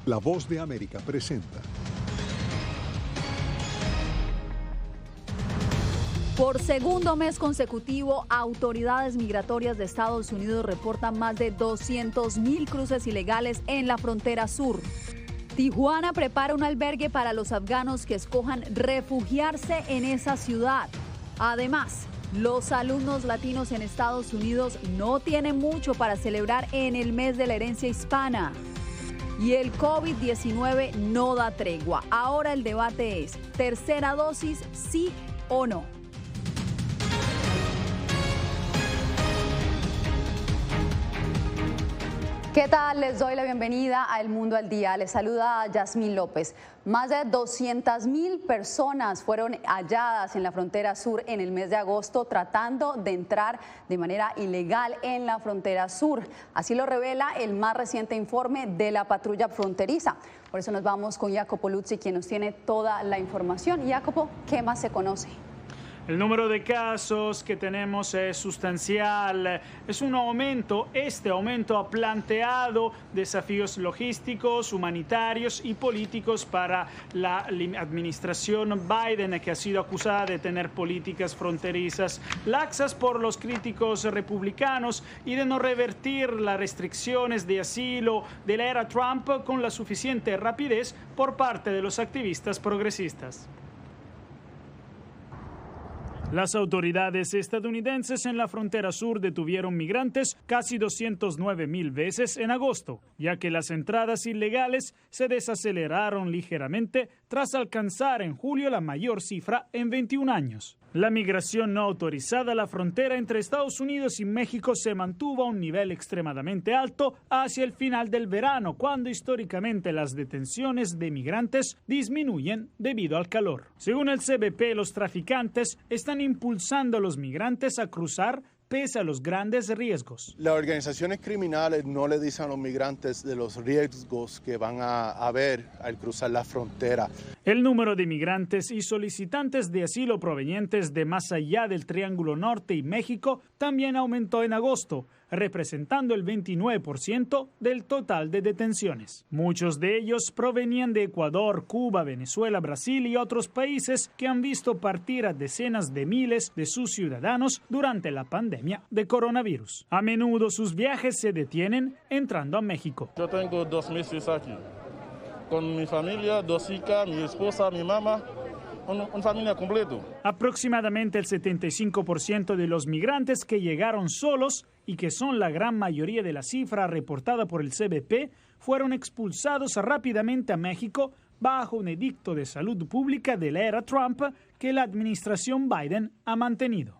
La Voz de América presenta. Por segundo mes consecutivo, autoridades migratorias de Estados Unidos reportan más de 200,000 cruces ilegales en la frontera sur. Tijuana prepara un albergue para los afganos que escojan refugiarse en esa ciudad. Además, los alumnos latinos en Estados Unidos no tienen mucho para celebrar en el mes de la herencia hispana. Y el COVID-19 no da tregua. Ahora el debate es, ¿tercera dosis sí o no? ¿Qué tal? Les doy la bienvenida a El Mundo al Día. Les saluda Yasmín López. Más de 200,000 personas fueron halladas en la frontera sur en el mes de agosto tratando de entrar de manera ilegal en la frontera sur. Así lo revela el más reciente informe de la patrulla fronteriza. Por eso nos vamos con Jacopo Luzzi, quien nos tiene toda la información. Jacopo, ¿qué más se conoce? El número de casos que tenemos es sustancial. Es un aumento. Este aumento ha planteado desafíos logísticos, humanitarios y políticos para la administración Biden, que ha sido acusada de tener políticas fronterizas laxas por los críticos republicanos y de no revertir las restricciones de asilo de la era Trump con la suficiente rapidez por parte de los activistas progresistas. Las autoridades estadounidenses en la frontera sur detuvieron migrantes casi 209,000 veces en agosto, ya que las entradas ilegales se desaceleraron ligeramente tras alcanzar en julio la mayor cifra en 21 años. La migración no autorizada a la frontera entre Estados Unidos y México se mantuvo a un nivel extremadamente alto hacia el final del verano, cuando históricamente las detenciones de migrantes disminuyen debido al calor. Según el CBP, los traficantes están impulsando a los migrantes a cruzar pese a los grandes riesgos. Las organizaciones criminales no le dicen a los migrantes de los riesgos que van a haber al cruzar la frontera. El número de migrantes y solicitantes de asilo provenientes de más allá del Triángulo Norte y México también aumentó en agosto, representando el 29% del total de detenciones. Muchos de ellos provenían de Ecuador, Cuba, Venezuela, Brasil y otros países que han visto partir a decenas de miles de sus ciudadanos durante la pandemia de coronavirus. A menudo sus viajes se detienen entrando a México. Yo tengo 2 meses aquí, con mi familia, 2 hijas, mi esposa, mi mamá. Una familia completa. Aproximadamente el 75% de los migrantes que llegaron solos y que son la gran mayoría de la cifra reportada por el CBP fueron expulsados rápidamente a México bajo un edicto de salud pública de la era Trump que la administración Biden ha mantenido.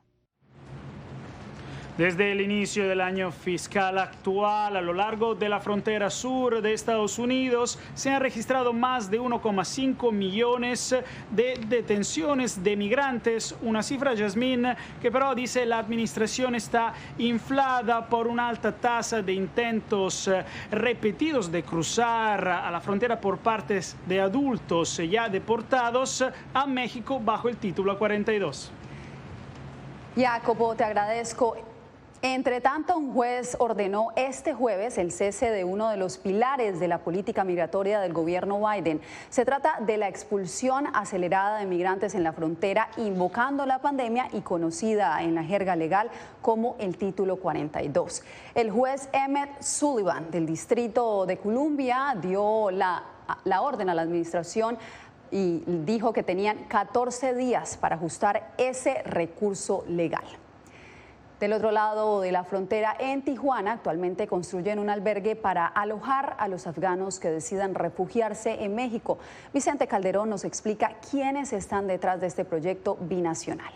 Desde el inicio del año fiscal actual, a lo largo de la frontera sur de Estados Unidos, se han registrado más de 1,5 millones de detenciones de migrantes, una cifra, Yasmín, que pero dice la administración está inflada por una alta tasa de intentos repetidos de cruzar a la frontera por partes de adultos ya deportados a México bajo el título 42. Jacopo, te agradezco. Entre tanto, un juez ordenó este jueves el cese de uno de los pilares de la política migratoria del gobierno Biden. Se trata de la expulsión acelerada de migrantes en la frontera, invocando la pandemia y conocida en la jerga legal como el Título 42. El juez Emmett Sullivan del Distrito de Columbia dio la orden a la administración y dijo que tenían 14 días para ajustar ese recurso legal. Del otro lado de la frontera, en Tijuana, actualmente construyen un albergue para alojar a los afganos que decidan refugiarse en México. Vicente Calderón nos explica quiénes están detrás de este proyecto binacional.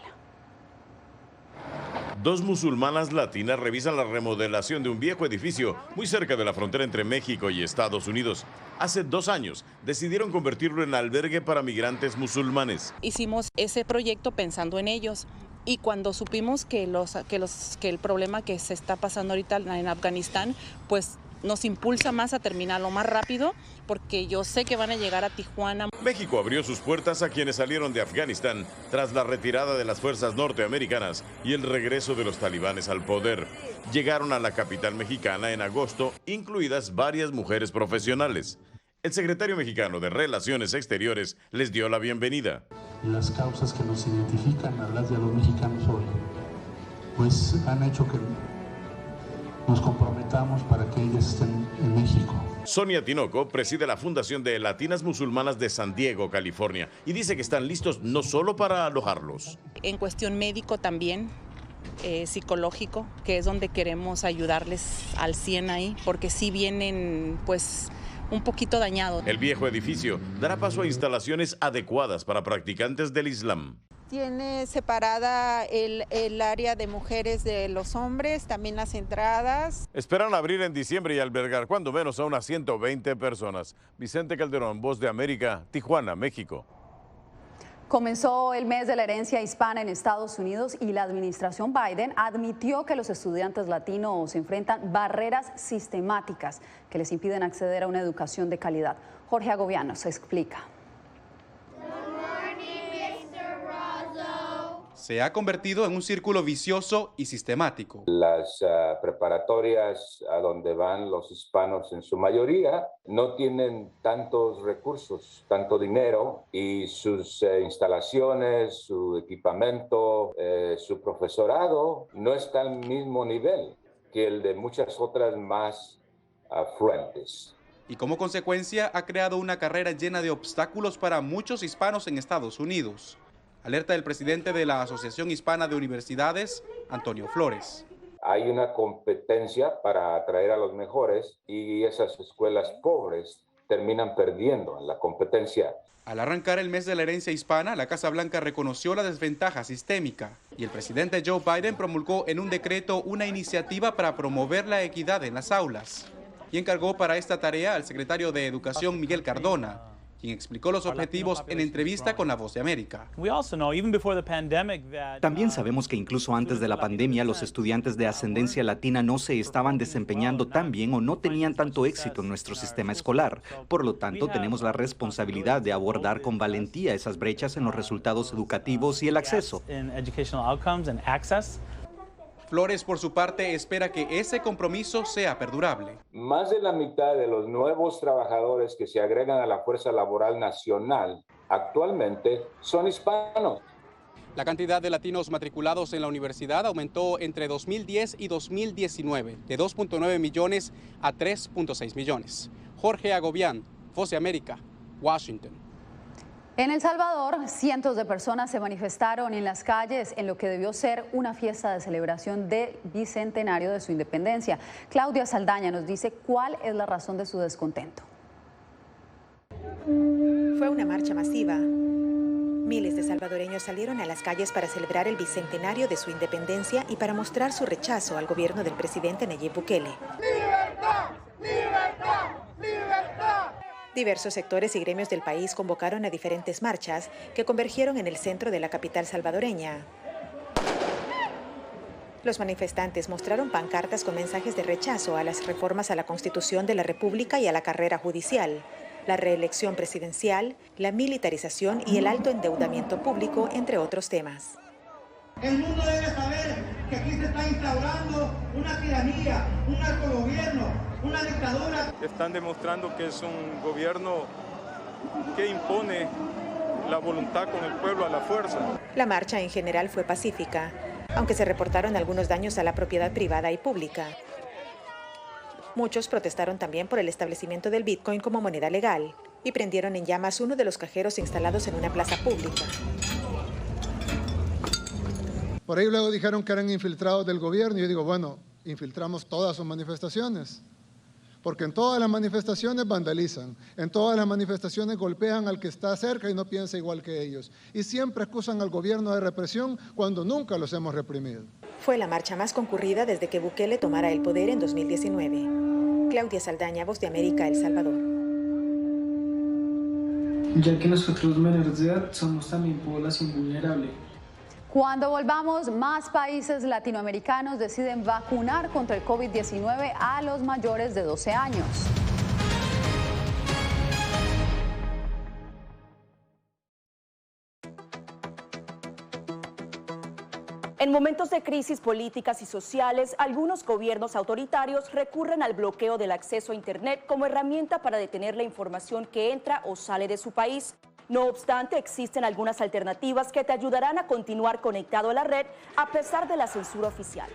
2 musulmanas latinas revisan la remodelación de un viejo edificio muy cerca de la frontera entre México y Estados Unidos. Hace 2 años decidieron convertirlo en albergue para migrantes musulmanes. Hicimos ese proyecto pensando en ellos. Y cuando supimos que el problema que se está pasando ahorita en Afganistán, pues nos impulsa más a terminarlo más rápido, porque yo sé que van a llegar a Tijuana. México abrió sus puertas a quienes salieron de Afganistán tras la retirada de las fuerzas norteamericanas y el regreso de los talibanes al poder. Llegaron a la capital mexicana en agosto, incluidas varias mujeres profesionales. El secretario mexicano de Relaciones Exteriores les dio la bienvenida. Las causas que nos identifican a las de los mexicanos hoy, pues han hecho que nos comprometamos para que ellas estén en México. Sonia Tinoco preside la Fundación de Latinas Musulmanas de San Diego, California, y dice que están listos no solo para alojarlos. En cuestión médico también, psicológico, que es donde queremos ayudarles al 100 ahí, porque sí vienen pues un poquito dañados. El viejo edificio dará paso a instalaciones adecuadas para practicantes del Islam. Tiene separada el área de mujeres de los hombres, también las entradas. Esperan abrir en diciembre y albergar cuando menos a unas 120 personas. Vicente Calderón, Voz de América, Tijuana, México. Comenzó el mes de la herencia hispana en Estados Unidos y la administración Biden admitió que los estudiantes latinos enfrentan barreras sistemáticas que les impiden acceder a una educación de calidad. Jorge Agobiano se explica. Se ha convertido en un círculo vicioso y sistemático. Las preparatorias a donde van los hispanos en su mayoría no tienen tantos recursos, tanto dinero, y sus instalaciones, su equipamiento, su profesorado no está al mismo nivel que el de muchas otras más afluentes. Y como consecuencia ha creado una carrera llena de obstáculos para muchos hispanos en Estados Unidos. Alerta el presidente de la Asociación Hispana de Universidades, Antonio Flores. Hay una competencia para atraer a los mejores y esas escuelas pobres terminan perdiendo en la competencia. Al arrancar el mes de la herencia hispana, la Casa Blanca reconoció la desventaja sistémica y el presidente Joe Biden promulgó en un decreto una iniciativa para promover la equidad en las aulas y encargó para esta tarea al secretario de Educación, Miguel Cardona, quien explicó los objetivos en entrevista con La Voz de América. También sabemos que incluso antes de la pandemia, los estudiantes de ascendencia latina no se estaban desempeñando tan bien o no tenían tanto éxito en nuestro sistema escolar. Por lo tanto, tenemos la responsabilidad de abordar con valentía esas brechas en los resultados educativos y el acceso. Flores, por su parte, espera que ese compromiso sea perdurable. Más de la mitad de los nuevos trabajadores que se agregan a la fuerza laboral nacional actualmente son hispanos. La cantidad de latinos matriculados en la universidad aumentó entre 2010 y 2019, de 2.9 millones a 3.6 millones. Jorge Agobián, Voz de América, Washington. En El Salvador, cientos de personas se manifestaron en las calles en lo que debió ser una fiesta de celebración del bicentenario de su independencia. Claudia Saldaña nos dice cuál es la razón de su descontento. Fue una marcha masiva. Miles de salvadoreños salieron a las calles para celebrar el bicentenario de su independencia y para mostrar su rechazo al gobierno del presidente Nayib Bukele. ¡Libertad! ¡Libertad! ¡Libertad! Diversos sectores y gremios del país convocaron a diferentes marchas que convergieron en el centro de la capital salvadoreña. Los manifestantes mostraron pancartas con mensajes de rechazo a las reformas a la Constitución de la República y a la carrera judicial, la reelección presidencial, la militarización y el alto endeudamiento público, entre otros temas. El mundo debe saber que aquí se está instaurando una tiranía, un narcogobierno, una dictadura. Están demostrando que es un gobierno que impone la voluntad con el pueblo a la fuerza. La marcha en general fue pacífica, aunque se reportaron algunos daños a la propiedad privada y pública. Muchos protestaron también por el establecimiento del Bitcoin como moneda legal y prendieron en llamas uno de los cajeros instalados en una plaza pública. Por ahí luego dijeron que eran infiltrados del gobierno y yo digo, bueno, infiltramos todas sus manifestaciones. Porque en todas las manifestaciones vandalizan, en todas las manifestaciones golpean al que está cerca y no piensa igual que ellos. Y siempre acusan al gobierno de represión cuando nunca los hemos reprimido. Fue la marcha más concurrida desde que Bukele tomara el poder en 2019. Claudia Saldaña, Voz de América, El Salvador. Ya que nosotros menores de edad somos también población vulnerable. Cuando volvamos, más países latinoamericanos deciden vacunar contra el COVID-19 a los mayores de 12 años. En momentos de crisis políticas y sociales, algunos gobiernos autoritarios recurren al bloqueo del acceso a Internet como herramienta para detener la información que entra o sale de su país. No obstante, existen algunas alternativas que te ayudarán a continuar conectado a la red a pesar de la censura oficial.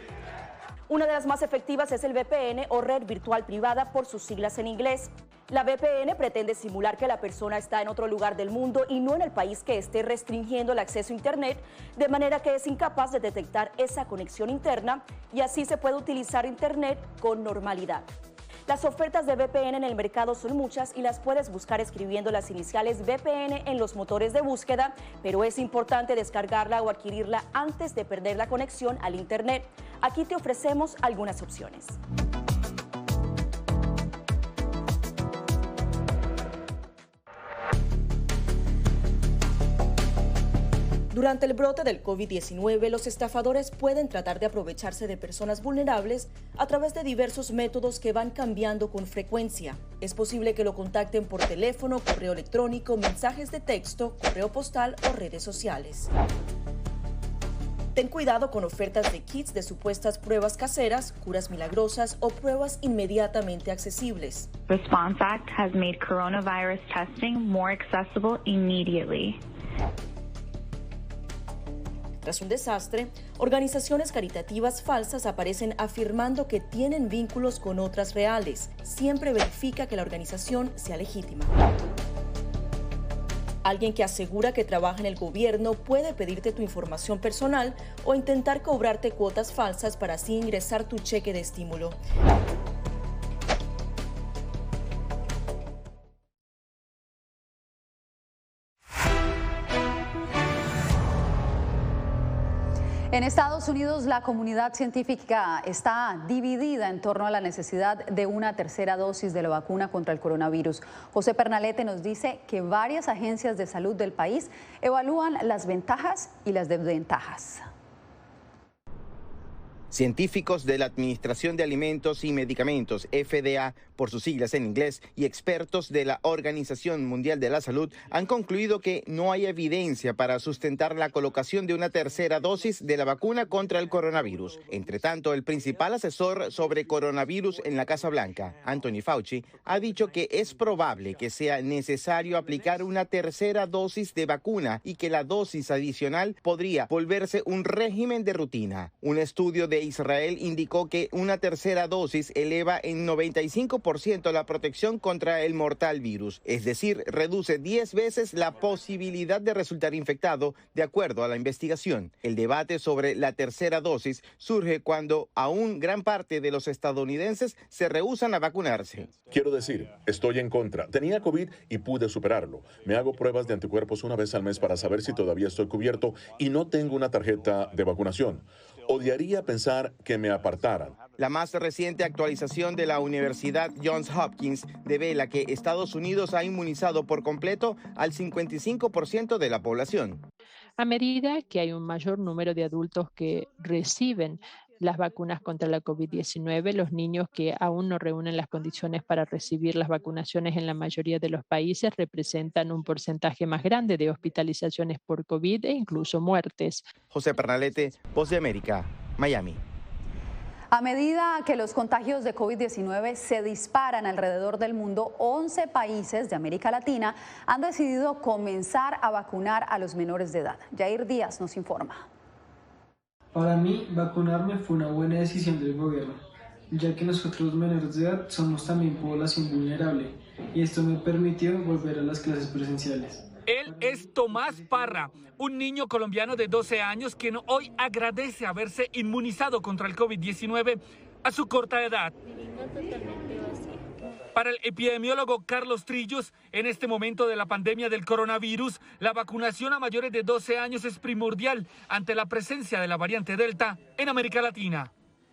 Una de las más efectivas es el VPN o red virtual privada por sus siglas en inglés. La VPN pretende simular que la persona está en otro lugar del mundo y no en el país que esté restringiendo el acceso a Internet, de manera que es incapaz de detectar esa conexión interna y así se puede utilizar Internet con normalidad. Las ofertas de VPN en el mercado son muchas y las puedes buscar escribiendo las iniciales VPN en los motores de búsqueda, pero es importante descargarla o adquirirla antes de perder la conexión al Internet. Aquí te ofrecemos algunas opciones. Durante el brote del COVID-19, los estafadores pueden tratar de aprovecharse de personas vulnerables a través de diversos métodos que van cambiando con frecuencia. Es posible que lo contacten por teléfono, correo electrónico, mensajes de texto, correo postal o redes sociales. Ten cuidado con ofertas de kits de supuestas pruebas caseras, curas milagrosas o pruebas inmediatamente accesibles. Response Act has made coronavirus testing more accessible immediately. Tras un desastre, organizaciones caritativas falsas aparecen afirmando que tienen vínculos con otras reales. Siempre verifica que la organización sea legítima. Alguien que asegura que trabaja en el gobierno puede pedirte tu información personal o intentar cobrarte cuotas falsas para así ingresar tu cheque de estímulo. En Estados Unidos, la comunidad científica está dividida en torno a la necesidad de una tercera dosis de la vacuna contra el coronavirus. José Pernalete nos dice que varias agencias de salud del país evalúan las ventajas y las desventajas. Científicos de la Administración de Alimentos y Medicamentos, FDA, por sus siglas en inglés, y expertos de la Organización Mundial de la Salud han concluido que no hay evidencia para sustentar la colocación de una tercera dosis de la vacuna contra el coronavirus. Entre tanto, el principal asesor sobre coronavirus en la Casa Blanca, Anthony Fauci, ha dicho que es probable que sea necesario aplicar una tercera dosis de vacuna y que la dosis adicional podría volverse un régimen de rutina. Un estudio de Israel indicó que una tercera dosis eleva en 95% la protección contra el mortal virus, es decir, reduce 10 veces la posibilidad de resultar infectado, de acuerdo a la investigación. El debate sobre la tercera dosis surge cuando aún gran parte de los estadounidenses se rehúsan a vacunarse. Quiero decir, estoy en contra. Tenía COVID y pude superarlo. Me hago pruebas de anticuerpos una vez al mes para saber si todavía estoy cubierto y no tengo una tarjeta de vacunación. Odiaría pensar que me apartaran. La más reciente actualización de la Universidad Johns Hopkins devela que Estados Unidos ha inmunizado por completo al 55% de la población. A medida que hay un mayor número de adultos que reciben las vacunas contra la COVID-19, los niños que aún no reúnen las condiciones para recibir las vacunaciones en la mayoría de los países representan un porcentaje más grande de hospitalizaciones por COVID e incluso muertes. José Pernalete, Voz de América, Miami. A medida que los contagios de COVID-19 se disparan alrededor del mundo, 11 países de América Latina han decidido comenzar a vacunar a los menores de edad. Jair Díaz nos informa. Para mí, vacunarme fue una buena decisión del gobierno, ya que nosotros menores de edad somos también población vulnerable y esto me permitió volver a las clases presenciales. Él es Tomás Parra, un niño colombiano de 12 años quien hoy agradece haberse inmunizado contra el COVID-19 a su corta edad. Para el epidemiólogo Carlos Trillos, en este momento de la pandemia del coronavirus, la vacunación a mayores de 12 años es primordial ante la presencia de la variante Delta en América Latina.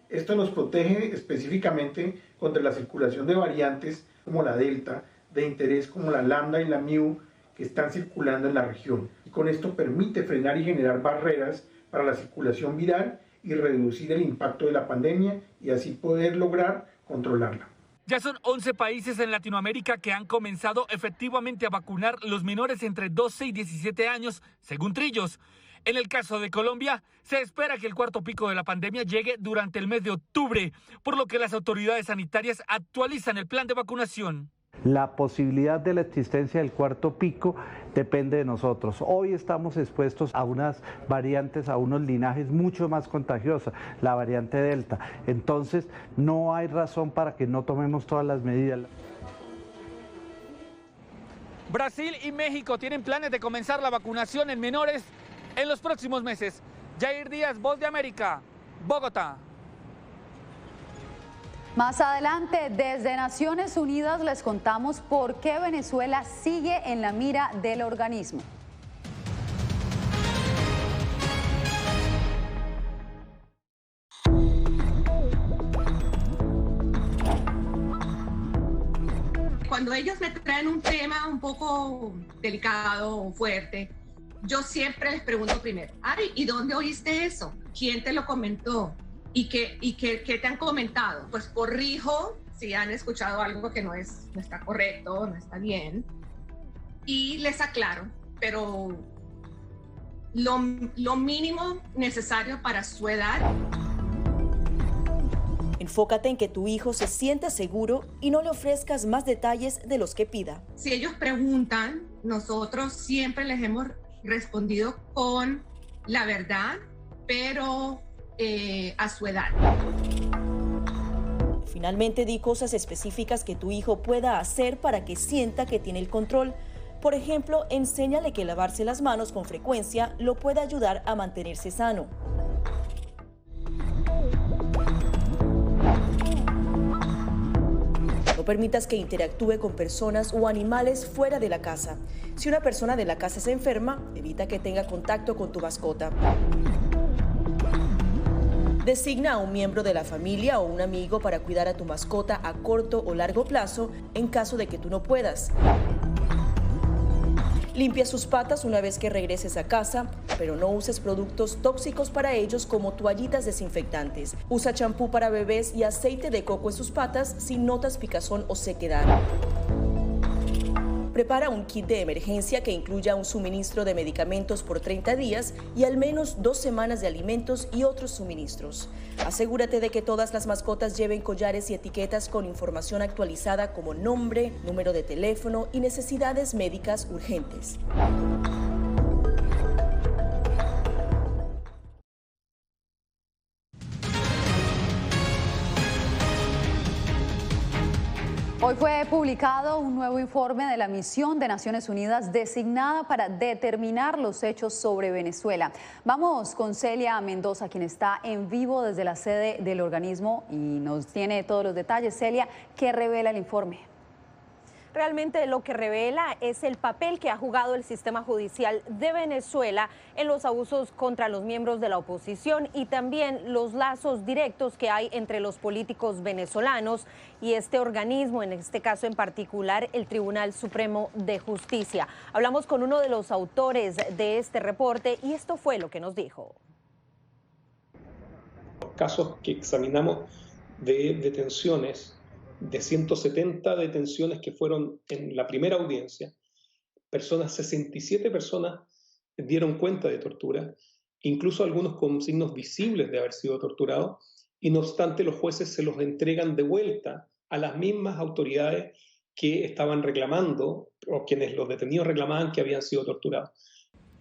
Esto nos protege específicamente contra la circulación de variantes como la Delta, de interés como la Lambda y la Mu, que están circulando en la región. Y con esto permite frenar y generar barreras para la circulación viral y reducir el impacto de la pandemia y así poder lograr controlarla. Ya son 11 países en Latinoamérica que han comenzado efectivamente a vacunar los menores entre 12 y 17 años, según Trillos. En el caso de Colombia, se espera que el cuarto pico de la pandemia llegue durante el mes de octubre, por lo que las autoridades sanitarias actualizan el plan de vacunación. La posibilidad de la existencia del cuarto pico depende de nosotros. Hoy estamos expuestos a unas variantes, a unos linajes mucho más contagiosas, la variante Delta. Entonces, no hay razón para que no tomemos todas las medidas. Brasil y México tienen planes de comenzar la vacunación en menores en los próximos meses. Jair Díaz, Voz de América, Bogotá. Más adelante, desde Naciones Unidas les contamos por qué Venezuela sigue en la mira del organismo. Cuando ellos me traen un tema un poco delicado o fuerte, yo siempre les pregunto primero, Ari, ¿y dónde oíste eso? ¿Quién te lo comentó? ¿Y qué te han comentado? Pues corrijo si han escuchado algo que no está correcto, no está bien, y les aclaro, pero lo mínimo necesario para su edad. Enfócate en que tu hijo se sienta seguro y no le ofrezcas más detalles de los que pida. Si ellos preguntan, nosotros siempre les hemos respondido con la verdad, pero a su edad. Finalmente, di cosas específicas que tu hijo pueda hacer para que sienta que tiene el control. Por ejemplo, enséñale que lavarse las manos con frecuencia lo puede ayudar a mantenerse sano. No permitas que interactúe con personas o animales fuera de la casa. Si una persona de la casa se enferma, evita que tenga contacto con tu mascota. Designa a un miembro de la familia o un amigo para cuidar a tu mascota a corto o largo plazo en caso de que tú no puedas. Limpia sus patas una vez que regreses a casa, pero no uses productos tóxicos para ellos como toallitas desinfectantes. Usa champú para bebés y aceite de coco en sus patas si notas picazón o sequedad. Prepara un kit de emergencia que incluya un suministro de medicamentos por 30 días y al menos 2 semanas de alimentos y otros suministros. Asegúrate de que todas las mascotas lleven collares y etiquetas con información actualizada como nombre, número de teléfono y necesidades médicas urgentes. Hoy fue publicado un nuevo informe de la misión de Naciones Unidas designada para determinar los hechos sobre Venezuela. Vamos con Celia Mendoza, quien está en vivo desde la sede del organismo y nos tiene todos los detalles. Celia, ¿qué revela el informe? Realmente lo que revela es el papel que ha jugado el sistema judicial de Venezuela en los abusos contra los miembros de la oposición y también los lazos directos que hay entre los políticos venezolanos y este organismo, en este caso en particular el Tribunal Supremo de Justicia. Hablamos con uno de los autores de este reporte y esto fue lo que nos dijo. Los casos que examinamos de detenciones, de 170 detenciones que fueron en la primera audiencia, 67 personas dieron cuenta de tortura, incluso algunos con signos visibles de haber sido torturados, y no obstante los jueces se los entregan de vuelta a las mismas autoridades que estaban reclamando, o quienes los detenidos reclamaban que habían sido torturados.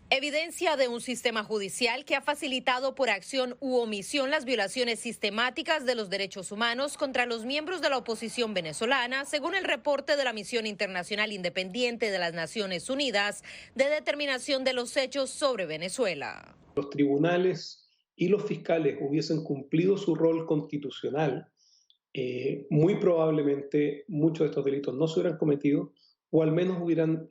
Evidencia de un sistema judicial que ha facilitado por acción u omisión las violaciones sistemáticas de los derechos humanos contra los miembros de la oposición venezolana, según el reporte de la Misión Internacional Independiente de las Naciones Unidas de determinación de los hechos sobre Venezuela. Los tribunales y los fiscales hubiesen cumplido su rol constitucional, muy probablemente muchos de estos delitos no se hubieran cometido o al menos hubieran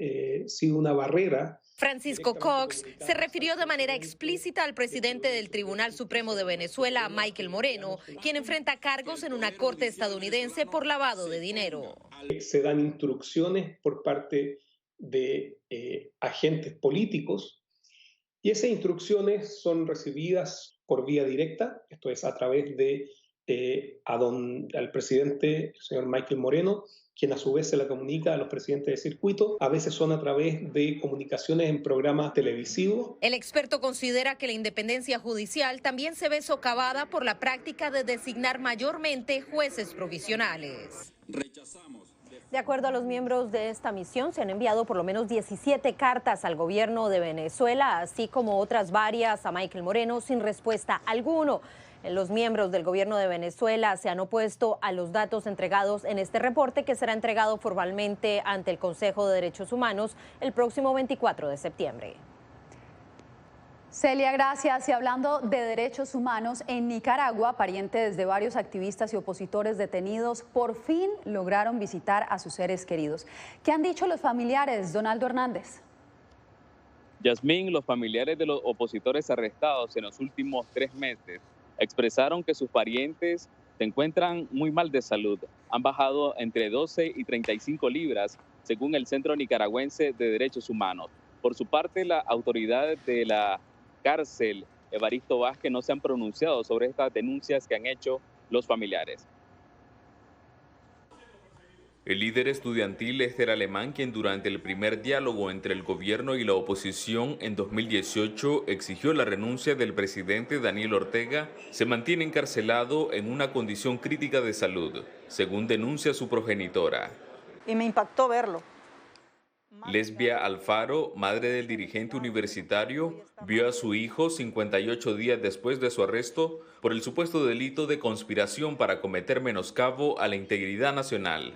sido una barrera. Francisco Cox se refirió de manera explícita al presidente del Tribunal Supremo de Venezuela, Michael Moreno, quien enfrenta cargos en una corte estadounidense por lavado de dinero. Se dan instrucciones por parte de agentes políticos y esas instrucciones son recibidas por vía directa, esto es a través de al presidente, el señor Michael Moreno, quien a su vez se la comunica a los presidentes de circuito. A veces son a través de comunicaciones en programas televisivos. El experto considera que la independencia judicial también se ve socavada por la práctica de designar mayormente jueces provisionales. De acuerdo a los miembros de esta misión, se han enviado por lo menos 17 cartas al gobierno de Venezuela, así como otras varias a Michael Moreno, sin respuesta alguna. Los miembros del gobierno de Venezuela se han opuesto a los datos entregados en este reporte, que será entregado formalmente ante el Consejo de Derechos Humanos el próximo 24 de septiembre. Celia, gracias. Y hablando de derechos humanos, en Nicaragua, parientes de varios activistas y opositores detenidos por fin lograron visitar a sus seres queridos. ¿Qué han dicho los familiares, Donaldo Hernández? Yasmín, los familiares de los opositores arrestados en los últimos 3 meses expresaron que sus parientes se encuentran muy mal de salud. Han bajado entre 12 y 35 libras, según el Centro Nicaragüense de Derechos Humanos. Por su parte, las autoridades de la cárcel Evaristo Vázquez no se han pronunciado sobre estas denuncias que han hecho los familiares. El líder estudiantil Ester Alemán, quien durante el primer diálogo entre el gobierno y la oposición en 2018 exigió la renuncia del presidente Daniel Ortega, se mantiene encarcelado en una condición crítica de salud, según denuncia su progenitora. Y me impactó verlo. Lesbia Alfaro, madre del dirigente universitario, vio a su hijo 58 días después de su arresto por el supuesto delito de conspiración para cometer menoscabo a la integridad nacional.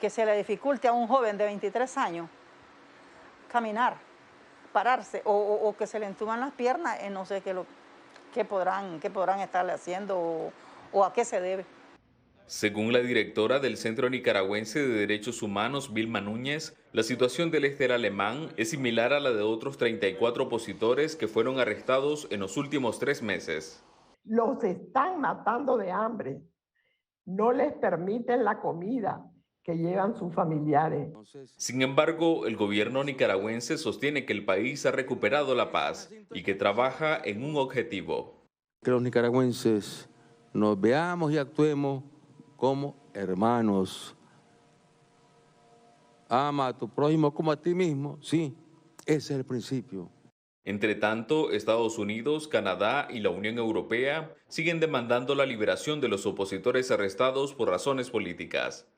Que se le dificulte a un joven de 23 años caminar, pararse, o que se le entuman las piernas, no sé qué podrán estarle haciendo o a qué se debe. Según la directora del Centro Nicaragüense de Derechos Humanos, Vilma Núñez, la situación del Ester Alemán es similar a la de otros 34 opositores que fueron arrestados en los últimos 3 meses. Los están matando de hambre, no les permiten la comida que llevan sus familiares. Sin embargo, el gobierno nicaragüense sostiene que el país ha recuperado la paz y que trabaja en un objetivo. Que los nicaragüenses nos veamos y actuemos como hermanos. Ama a tu prójimo como a ti mismo. Sí, ese es el principio. Entre tanto, Estados Unidos, Canadá y la Unión Europea siguen demandando la liberación de los opositores arrestados por razones políticas.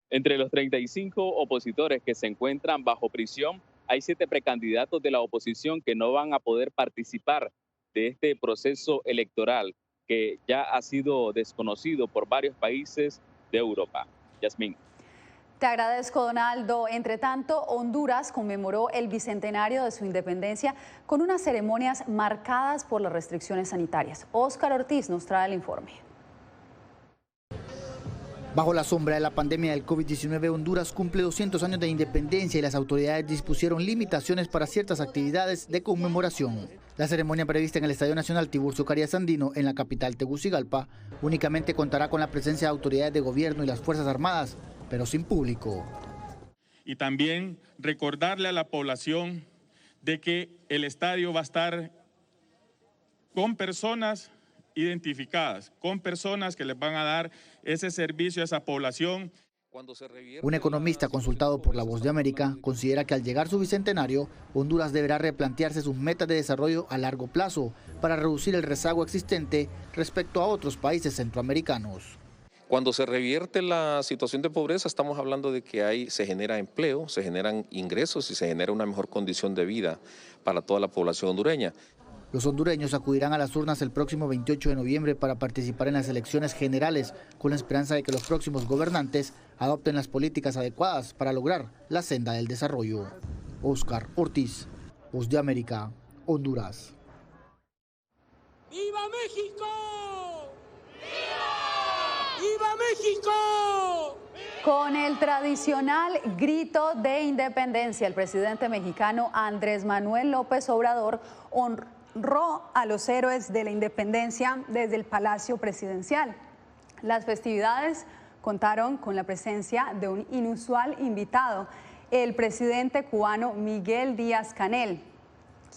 Entre los 35 opositores que se encuentran bajo prisión, hay 7 precandidatos de la oposición que no van a poder participar de este proceso electoral que ya ha sido desconocido por varios países de Europa. Yasmín. Te agradezco, Donaldo. Entre tanto, Honduras conmemoró el bicentenario de su independencia con unas ceremonias marcadas por las restricciones sanitarias. Óscar Ortiz nos trae el informe. Bajo la sombra de la pandemia del COVID-19, Honduras cumple 200 años de independencia y las autoridades dispusieron limitaciones para ciertas actividades de conmemoración. La ceremonia prevista en el Estadio Nacional Tiburcio Carías Andino, en la capital Tegucigalpa, únicamente contará con la presencia de autoridades de gobierno y las Fuerzas Armadas, pero sin público. Y también recordarle a la población de que el estadio va a estar con personas identificadas, con personas que les van a dar ese servicio a esa población. Un economista consultado por La Voz de América considera que al llegar su bicentenario, Honduras deberá replantearse sus metas de desarrollo a largo plazo para reducir el rezago existente respecto a otros países centroamericanos. Cuando se revierte la situación de pobreza, estamos hablando de que se genera empleo, se generan ingresos y se genera una mejor condición de vida para toda la población hondureña. Los hondureños acudirán a las urnas el próximo 28 de noviembre para participar en las elecciones generales, con la esperanza de que los próximos gobernantes adopten las políticas adecuadas para lograr la senda del desarrollo. Óscar Ortiz, Voz de América, Honduras. ¡Viva México! ¡Viva! ¡Viva México! Con el tradicional grito de independencia, el presidente mexicano Andrés Manuel López Obrador honró a los héroes de la independencia desde el Palacio Presidencial. Las festividades contaron con la presencia de un inusual invitado, el presidente cubano Miguel Díaz-Canel,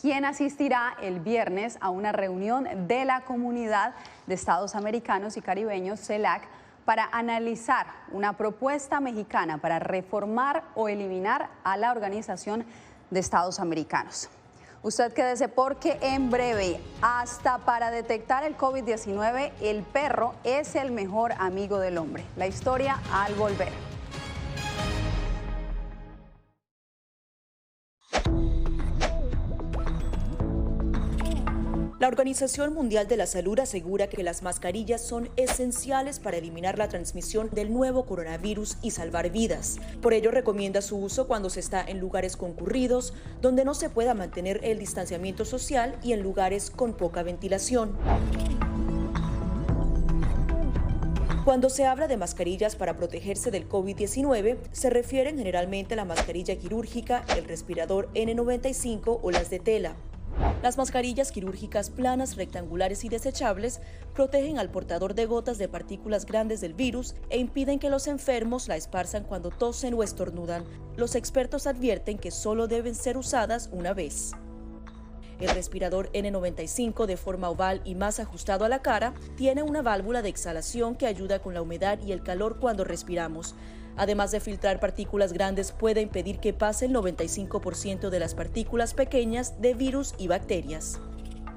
quien asistirá el viernes a una reunión de la Comunidad de Estados Americanos y Caribeños, CELAC, para analizar una propuesta mexicana para reformar o eliminar a la Organización de Estados Americanos. Usted quédese porque en breve, hasta para detectar el COVID-19, el perro es el mejor amigo del hombre. La historia al volver. La Organización Mundial de la Salud asegura que las mascarillas son esenciales para eliminar la transmisión del nuevo coronavirus y salvar vidas. Por ello, recomienda su uso cuando se está en lugares concurridos, donde no se pueda mantener el distanciamiento social y en lugares con poca ventilación. Cuando se habla de mascarillas para protegerse del COVID-19, se refieren generalmente a la mascarilla quirúrgica, el respirador N95 o las de tela. Las mascarillas quirúrgicas planas, rectangulares y desechables protegen al portador de gotas de partículas grandes del virus e impiden que los enfermos la esparzan cuando tosen o estornudan. Los expertos advierten que solo deben ser usadas una vez. El respirador N95, de forma oval y más ajustado a la cara, tiene una válvula de exhalación que ayuda con la humedad y el calor cuando respiramos. Además de filtrar partículas grandes, puede impedir que pase el 95% de las partículas pequeñas de virus y bacterias.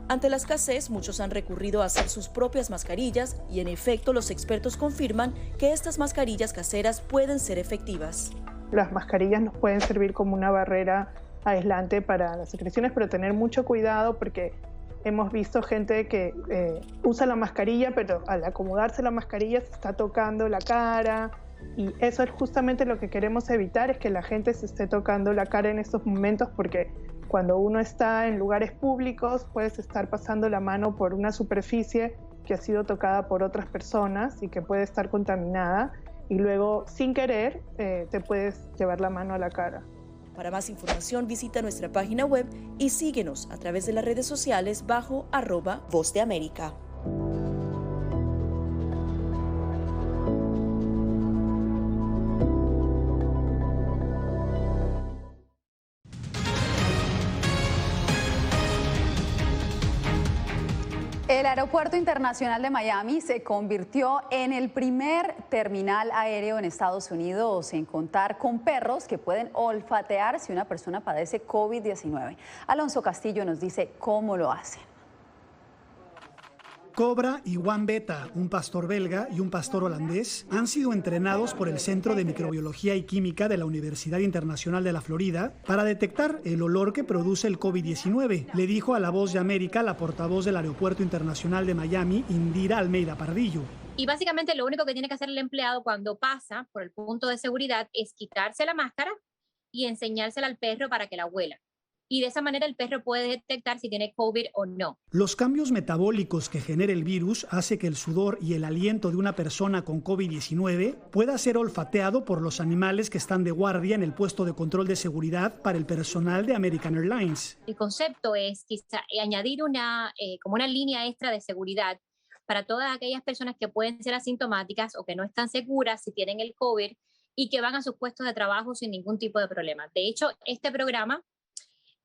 Ante la escasez, muchos han recurrido a hacer sus propias mascarillas y, en efecto, los expertos confirman que estas mascarillas caseras pueden ser efectivas. Las mascarillas nos pueden servir como una barrera aislante para las secreciones, pero tener mucho cuidado porque hemos visto gente que usa la mascarilla, pero al acomodarse la mascarilla se está tocando la cara. Y eso es justamente lo que queremos evitar, es que la gente se esté tocando la cara en estos momentos, porque cuando uno está en lugares públicos puedes estar pasando la mano por una superficie que ha sido tocada por otras personas y que puede estar contaminada y luego sin querer te puedes llevar la mano a la cara. Para más información visita nuestra página web y síguenos a través de las redes sociales bajo @Voz de América. El Aeropuerto Internacional de Miami se convirtió en el primer terminal aéreo en Estados Unidos en contar con perros que pueden olfatear si una persona padece COVID-19. Alonso Castillo nos dice cómo lo hacen. Cobra y Juan Beta, un pastor belga y un pastor holandés, han sido entrenados por el Centro de Microbiología y Química de la Universidad Internacional de la Florida para detectar el olor que produce el COVID-19, le dijo a La Voz de América la portavoz del Aeropuerto Internacional de Miami, Indira Almeida Pardillo. Y básicamente lo único que tiene que hacer el empleado cuando pasa por el punto de seguridad es quitarse la máscara y enseñársela al perro para que la huela. Y de esa manera el perro puede detectar si tiene COVID o no. Los cambios metabólicos que genera el virus hace que el sudor y el aliento de una persona con COVID-19 pueda ser olfateado por los animales que están de guardia en el puesto de control de seguridad para el personal de American Airlines. El concepto es quizá añadir como una línea extra de seguridad para todas aquellas personas que pueden ser asintomáticas o que no están seguras si tienen el COVID y que van a sus puestos de trabajo sin ningún tipo de problema. De hecho, este programa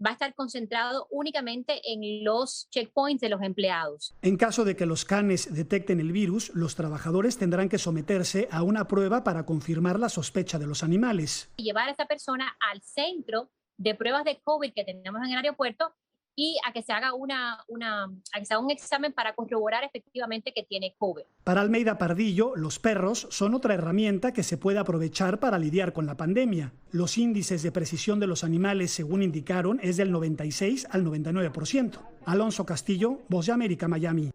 va a estar concentrado únicamente en los checkpoints de los empleados. En caso de que los canes detecten el virus, los trabajadores tendrán que someterse a una prueba para confirmar la sospecha de los animales. Y llevar a esta persona al centro de pruebas de COVID que tenemos en el aeropuerto y a que se haga un examen para corroborar efectivamente que tiene COVID. Para Almeida Pardillo, los perros son otra herramienta que se puede aprovechar para lidiar con la pandemia. Los índices de precisión de los animales, según indicaron, es del 96 al 99%. Alonso Castillo, Voz de América, Miami.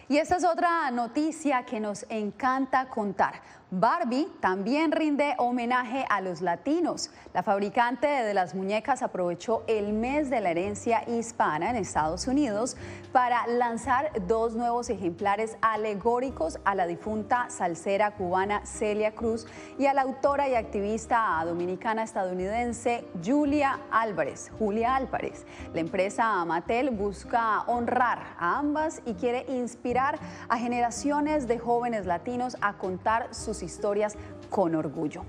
Y esta es otra noticia que nos encanta contar. Barbie también rinde homenaje a los latinos. La fabricante de las muñecas aprovechó el mes de la herencia hispana en Estados Unidos para lanzar 2 nuevos ejemplares alegóricos a la difunta salsera cubana Celia Cruz y a la autora y activista dominicana estadounidense Julia Álvarez. La empresa Mattel busca honrar a ambas y quiere inspirar a generaciones de jóvenes latinos a contar sus historias con orgullo.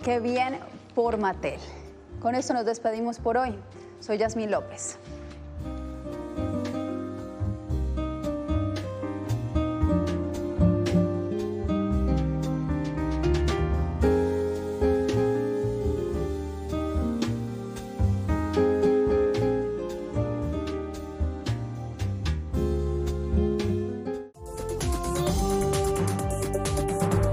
Qué bien por Mattel. Con esto nos despedimos por hoy. Soy Yasmín López.